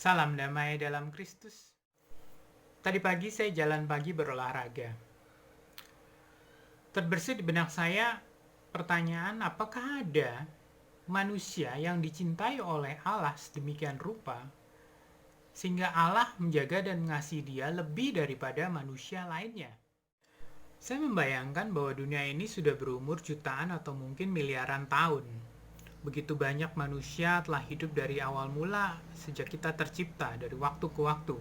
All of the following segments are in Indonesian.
Salam damai dalam Kristus. Tadi pagi saya jalan pagi berolahraga. Terbersit di benak saya pertanyaan, apakah ada manusia yang dicintai oleh Allah sedemikian rupa sehingga Allah menjaga dan mengasihi dia lebih daripada manusia lainnya? Saya membayangkan bahwa dunia ini sudah berumur jutaan atau mungkin miliaran tahun. Begitu banyak manusia telah hidup dari awal mula sejak kita tercipta dari waktu ke waktu.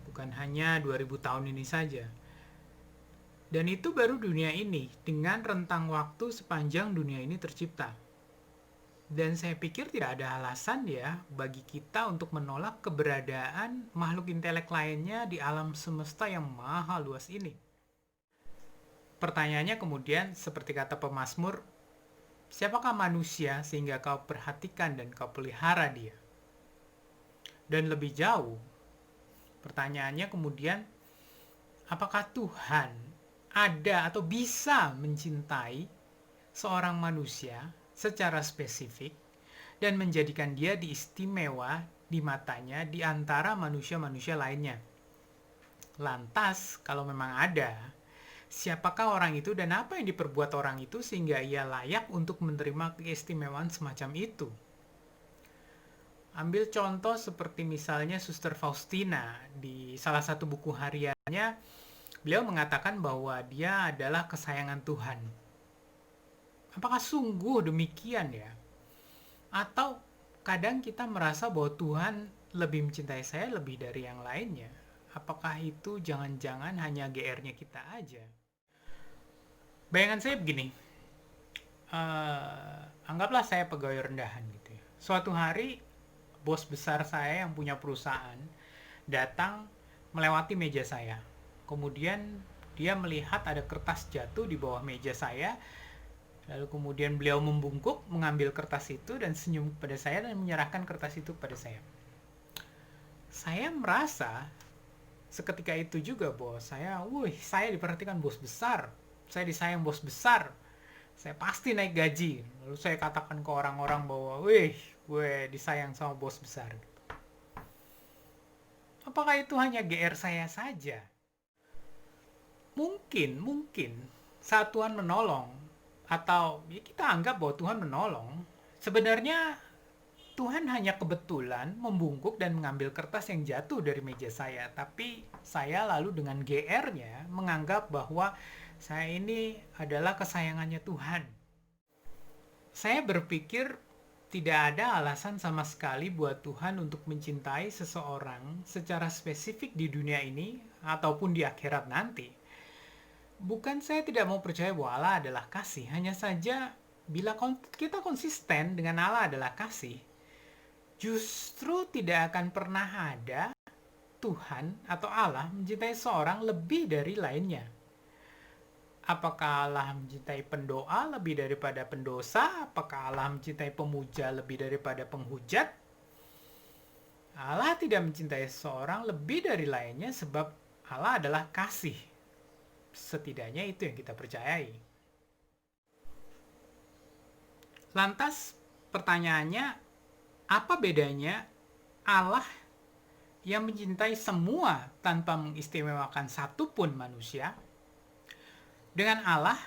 Bukan hanya 2000 tahun ini saja. Dan itu baru dunia ini dengan rentang waktu sepanjang dunia ini tercipta. Dan saya pikir tidak ada alasan ya bagi kita untuk menolak keberadaan makhluk intelek lainnya di alam semesta yang maha luas ini. Pertanyaannya kemudian seperti kata pemazmur, siapakah manusia sehingga kau perhatikan dan kau pelihara dia? Dan lebih jauh, pertanyaannya kemudian, apakah Tuhan ada atau bisa mencintai seorang manusia secara spesifik dan menjadikan dia diistimewa di matanya di antara manusia-manusia lainnya? Lantas, kalau memang ada, siapakah orang itu dan apa yang diperbuat orang itu sehingga ia layak untuk menerima keistimewaan semacam itu? Ambil contoh seperti misalnya Suster Faustina di salah satu buku hariannya, beliau mengatakan bahwa dia adalah kesayangan Tuhan. Apakah sungguh demikian ya? Atau kadang kita merasa bahwa Tuhan lebih mencintai saya lebih dari yang lainnya? Apakah itu jangan-jangan hanya GR-nya kita aja? Bayangan saya begini, anggaplah saya pegawai rendahan gitu ya. Suatu hari bos besar saya yang punya perusahaan datang melewati meja saya. Kemudian dia melihat ada kertas jatuh di bawah meja saya. Lalu kemudian beliau membungkuk, mengambil kertas itu dan senyum kepada saya dan menyerahkan kertas itu kepada saya. Saya merasa seketika itu juga bos saya, saya diperhatikan bos besar. Saya disayang bos besar. Saya pasti naik gaji. Lalu saya katakan ke orang-orang bahwa, gue disayang sama bos besar. Apakah itu hanya GR saya saja? Mungkin saat Tuhan menolong, atau ya kita anggap bahwa Tuhan menolong, sebenarnya Tuhan hanya kebetulan membungkuk dan mengambil kertas yang jatuh dari meja saya. Tapi saya lalu dengan GR-nya menganggap bahwa saya ini adalah kesayangannya Tuhan. Saya berpikir tidak ada alasan sama sekali buat Tuhan untuk mencintai seseorang secara spesifik di dunia ini ataupun di akhirat nanti. Bukan saya tidak mau percaya bahwa Allah adalah kasih, hanya saja bila kita konsisten dengan Allah adalah kasih, justru tidak akan pernah ada Tuhan atau Allah mencintai seorang lebih dari lainnya. Apakah Allah mencintai pendoa lebih daripada pendosa? Apakah Allah mencintai pemuja lebih daripada penghujat? Allah tidak mencintai seorang lebih dari lainnya sebab Allah adalah kasih. Setidaknya itu yang kita percayai. Lantas pertanyaannya, apa bedanya Allah yang mencintai semua tanpa mengistimewakan satupun manusia dengan Allah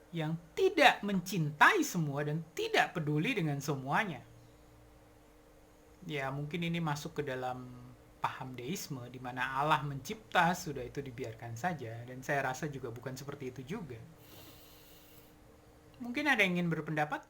yang tidak mencintai semua dan tidak peduli dengan semuanya? Ya, mungkin ini masuk ke dalam paham deisme di mana Allah mencipta, sudah itu dibiarkan saja, dan saya rasa juga bukan seperti itu juga. Mungkin ada yang ingin berpendapat?